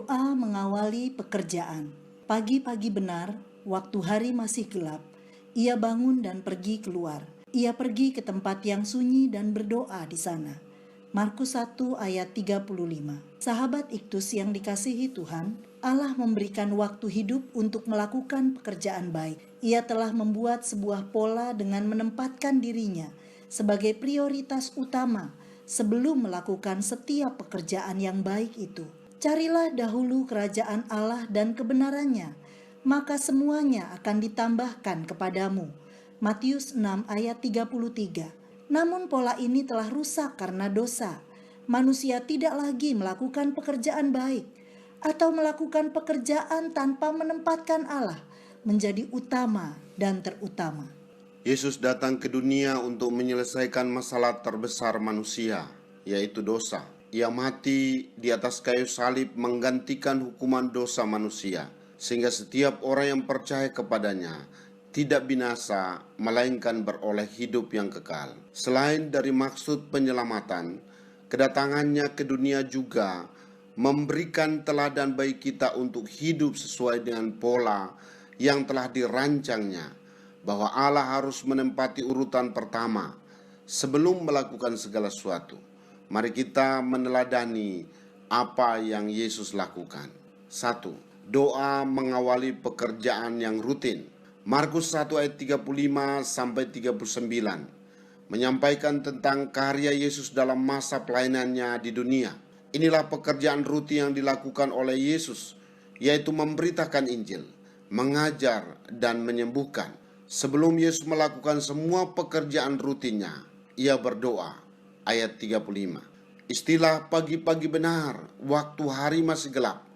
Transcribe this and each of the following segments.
Doa mengawali pekerjaan. Pagi-pagi benar, waktu hari masih gelap, ia bangun dan pergi keluar. Ia pergi ke tempat yang sunyi dan berdoa di sana. Markus 1 ayat 35. Sahabat Iktus yang dikasihi Tuhan, Allah memberikan waktu hidup untuk melakukan pekerjaan baik. Ia telah membuat sebuah pola dengan menempatkan dirinya sebagai prioritas utama sebelum melakukan setiap pekerjaan yang baik itu. Carilah dahulu kerajaan Allah dan kebenarannya, maka semuanya akan ditambahkan kepadamu. Matius 6 ayat 33. Namun pola ini telah rusak karena dosa. Manusia tidak lagi melakukan pekerjaan baik atau melakukan pekerjaan tanpa menempatkan Allah menjadi utama dan terutama. Yesus datang ke dunia untuk menyelesaikan masalah terbesar manusia, yaitu dosa. Ia mati di atas kayu salib menggantikan hukuman dosa manusia, sehingga setiap orang yang percaya kepadanya tidak binasa, melainkan beroleh hidup yang kekal. Selain dari maksud penyelamatan, kedatangannya ke dunia juga memberikan teladan bagi kita untuk hidup sesuai dengan pola yang telah dirancangnya, bahwa Allah harus menempati urutan pertama sebelum melakukan segala sesuatu. Mari kita meneladani apa yang Yesus lakukan. 1. Doa mengawali pekerjaan yang rutin. Markus 1 ayat 35 sampai 39 menyampaikan tentang karya Yesus dalam masa pelayanannya di dunia. Inilah pekerjaan rutin yang dilakukan oleh Yesus, yaitu memberitakan Injil, mengajar dan menyembuhkan. Sebelum Yesus melakukan semua pekerjaan rutinnya, ia berdoa. Ayat 35. Istilah pagi-pagi benar, waktu hari masih gelap,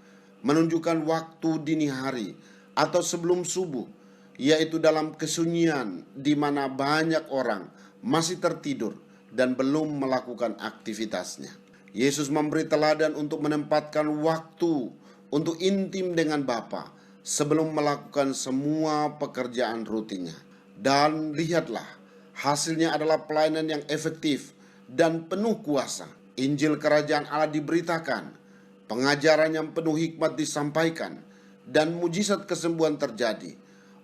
menunjukkan waktu dini hari atau sebelum subuh, yaitu dalam kesunyian di mana banyak orang masih tertidur dan belum melakukan aktivitasnya. Yesus memberi teladan untuk menempatkan waktu untuk intim dengan Bapa sebelum melakukan semua pekerjaan rutinnya. Dan lihatlah, hasilnya adalah pelayanan yang efektif dan penuh kuasa. Injil kerajaan Allah diberitakan, pengajaran yang penuh hikmat disampaikan, dan mujizat kesembuhan terjadi.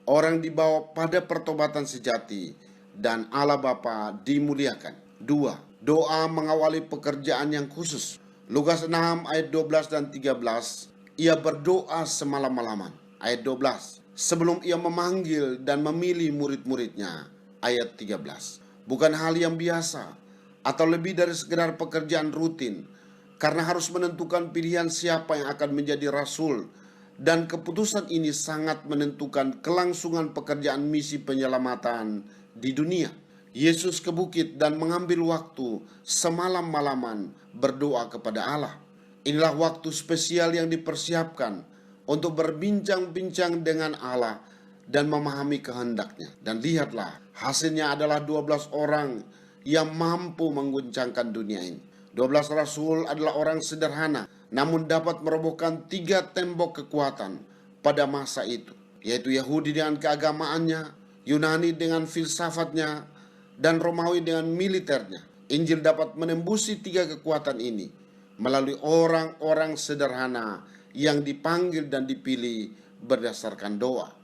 Orang dibawa pada pertobatan sejati, dan Allah Bapa dimuliakan. 2. Doa mengawali pekerjaan yang khusus. Lukas 6 ayat 12 dan 13, ia berdoa semalam-malaman. Ayat 12, sebelum ia memanggil dan memilih murid-muridnya. Ayat 13, bukan hal yang biasa atau lebih dari sekedar pekerjaan rutin, karena harus menentukan pilihan siapa yang akan menjadi rasul, dan keputusan ini sangat menentukan kelangsungan pekerjaan misi penyelamatan di dunia. Yesus ke bukit dan mengambil waktu semalam-malaman berdoa kepada Allah. Inilah waktu spesial yang dipersiapkan untuk berbincang-bincang dengan Allah dan memahami kehendaknya. Dan lihatlah, hasilnya adalah 12 orang yang mampu mengguncangkan dunia ini. 12 rasul adalah orang sederhana, namun dapat merobohkan 3 tembok kekuatan pada masa itu, yaitu Yahudi dengan keagamaannya, Yunani dengan filsafatnya, dan Romawi dengan militernya. Injil dapat menembusi 3 kekuatan ini melalui orang-orang sederhana yang dipanggil dan dipilih berdasarkan doa.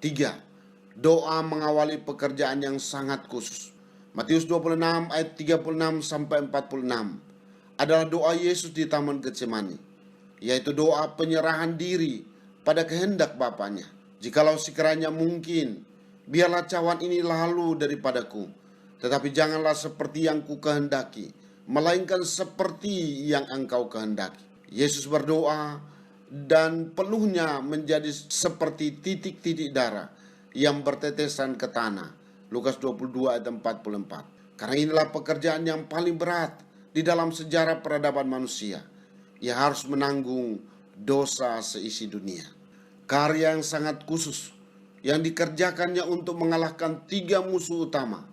3. Doa mengawali pekerjaan yang sangat khusus. Matius 26 ayat 36 sampai 46 adalah doa Yesus di Taman Getsemani, yaitu doa penyerahan diri pada kehendak Bapanya. Jikalau sekiranya mungkin, biarlah cawan ini lalu daripadaku, tetapi janganlah seperti yang ku kehendaki, melainkan seperti yang Engkau kehendaki. Yesus berdoa dan peluhnya menjadi seperti titik-titik darah yang bertetesan ke tanah. Lukas 22 ayat 44. Karena inilah pekerjaan yang paling berat di dalam sejarah peradaban manusia. Ia harus menanggung dosa seisi dunia. Karya yang sangat khusus yang dikerjakannya untuk mengalahkan 3 musuh utama,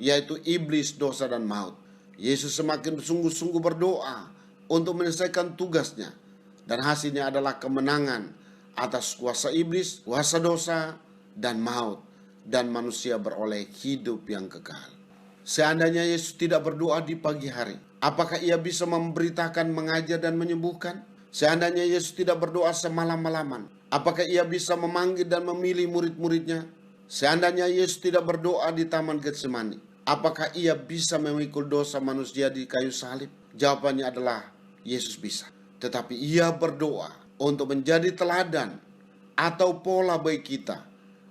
yaitu iblis, dosa, dan maut. Yesus semakin bersungguh-sungguh berdoa untuk menyelesaikan tugasnya, dan hasilnya adalah kemenangan atas kuasa iblis, kuasa dosa, dan maut, dan manusia beroleh hidup yang kekal. Seandainya Yesus tidak berdoa di pagi hari, apakah ia bisa memberitakan, mengajar, dan menyembuhkan? Seandainya Yesus tidak berdoa semalam-malaman, apakah ia bisa memanggil dan memilih murid-muridnya? Seandainya Yesus tidak berdoa di Taman Getsemani, apakah ia bisa memikul dosa manusia di kayu salib? Jawabannya adalah Yesus bisa. Tetapi ia berdoa untuk menjadi teladan atau pola bagi kita,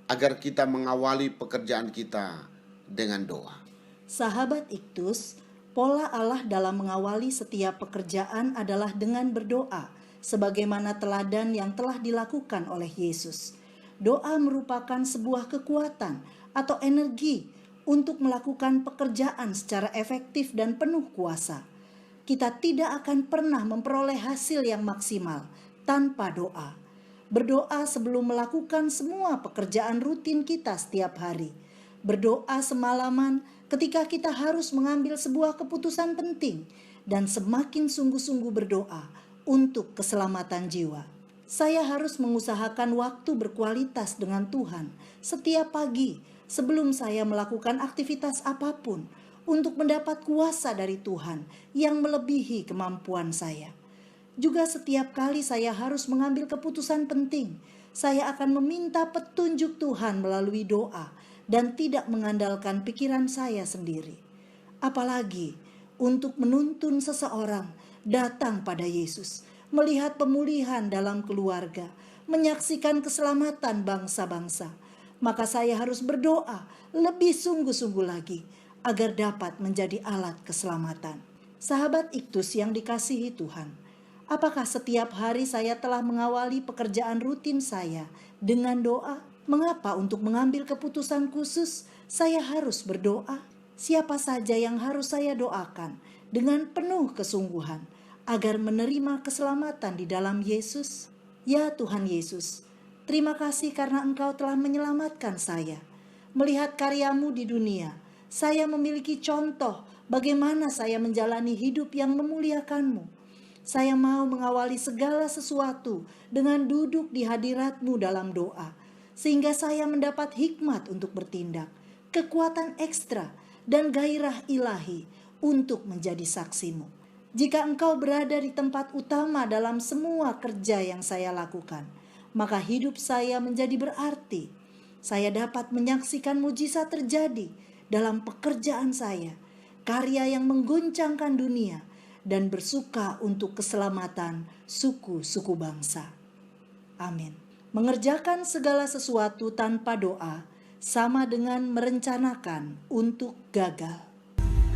agar kita mengawali pekerjaan kita dengan doa. Sahabat Iktus, pola Allah dalam mengawali setiap pekerjaan adalah dengan berdoa, sebagaimana teladan yang telah dilakukan oleh Yesus. Doa merupakan sebuah kekuatan atau energi untuk melakukan pekerjaan secara efektif dan penuh kuasa. Kita tidak akan pernah memperoleh hasil yang maksimal tanpa doa. Berdoa sebelum melakukan semua pekerjaan rutin kita setiap hari. Berdoa semalaman ketika kita harus mengambil sebuah keputusan penting, dan semakin sungguh-sungguh berdoa untuk keselamatan jiwa. Saya harus mengusahakan waktu berkualitas dengan Tuhan setiap pagi sebelum saya melakukan aktivitas apapun untuk mendapat kuasa dari Tuhan yang melebihi kemampuan saya. Juga setiap kali saya harus mengambil keputusan penting, saya akan meminta petunjuk Tuhan melalui doa dan tidak mengandalkan pikiran saya sendiri. Apalagi untuk menuntun seseorang datang pada Yesus, melihat pemulihan dalam keluarga, menyaksikan keselamatan bangsa-bangsa. Maka saya harus berdoa lebih sungguh-sungguh lagi agar dapat menjadi alat keselamatan. Sahabat Iktus yang dikasihi Tuhan, apakah setiap hari saya telah mengawali pekerjaan rutin saya dengan doa? Mengapa untuk mengambil keputusan khusus saya harus berdoa? Siapa saja yang harus saya doakan dengan penuh kesungguhan agar menerima keselamatan di dalam Yesus? Ya Tuhan Yesus, terima kasih karena Engkau telah menyelamatkan saya. Melihat karya-Mu di dunia, saya memiliki contoh bagaimana saya menjalani hidup yang memuliakan-Mu. Saya mau mengawali segala sesuatu dengan duduk di hadirat-Mu dalam doa, sehingga saya mendapat hikmat untuk bertindak, kekuatan ekstra, dan gairah ilahi untuk menjadi saksi-Mu. Jika Engkau berada di tempat utama dalam semua kerja yang saya lakukan, maka hidup saya menjadi berarti. Saya dapat menyaksikan mujizat terjadi dalam pekerjaan saya, karya yang mengguncangkan dunia, dan bersuka untuk keselamatan suku-suku bangsa. Amin. Mengerjakan segala sesuatu tanpa doa sama dengan merencanakan untuk gagal.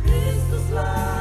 Kristuslah